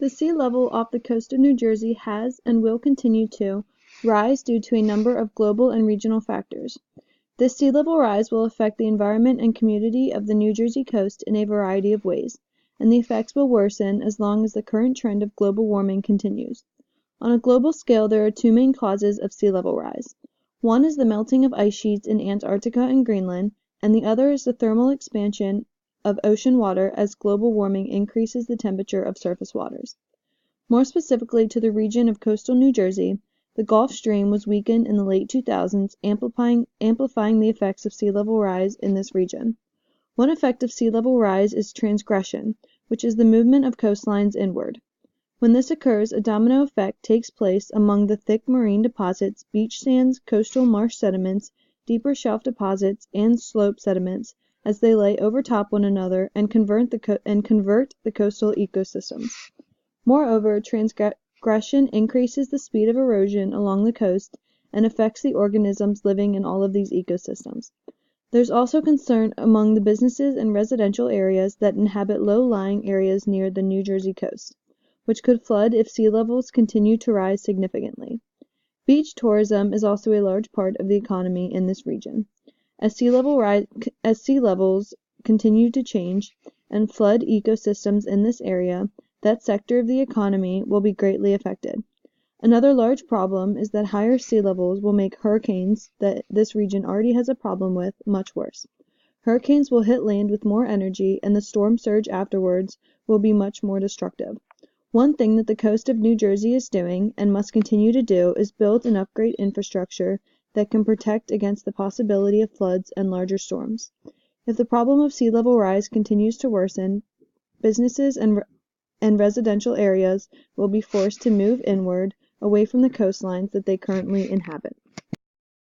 The sea level off the coast of New Jersey has and will continue to rise due to a number of global and regional factors. This sea level rise will affect the environment and community of the New Jersey coast in a variety of ways, and the effects will worsen as long as the current trend of global warming continues. On a global scale, there are two main causes of sea level rise. One is the melting of ice sheets in Antarctica and Greenland, and the other is the thermal expansion of ocean water as global warming increases the temperature of surface waters. More specifically to the region of coastal New Jersey, the Gulf Stream was weakened in the late 2000s, amplifying the effects of sea level rise in this region. One effect of sea level rise is transgression, which is the movement of coastlines inward. When this occurs, a domino effect takes place among the thick marine deposits, beach sands, coastal marsh sediments, deeper shelf deposits, and slope sediments, as they lay over top one another and convert the coastal ecosystems. Moreover, transgression increases the speed of erosion along the coast and affects the organisms living in all of these ecosystems. There's also concern among the businesses and residential areas that inhabit low-lying areas near the New Jersey coast, which could flood if sea levels continue to rise significantly. Beach tourism is also a large part of the economy in this region. As sea levels continue to change and flood ecosystems in this area, that sector of the economy will be greatly affected. Another large problem is that higher sea levels will make hurricanes, that this region already has a problem with, much worse. Hurricanes will hit land with more energy, and the storm surge afterwards will be much more destructive. One thing that the coast of New Jersey is doing, and must continue to do, is build and upgrade infrastructure that can protect against the possibility of floods and larger storms. If the problem of sea level rise continues to worsen, businesses and residential areas will be forced to move inward, away from the coastlines that they currently inhabit.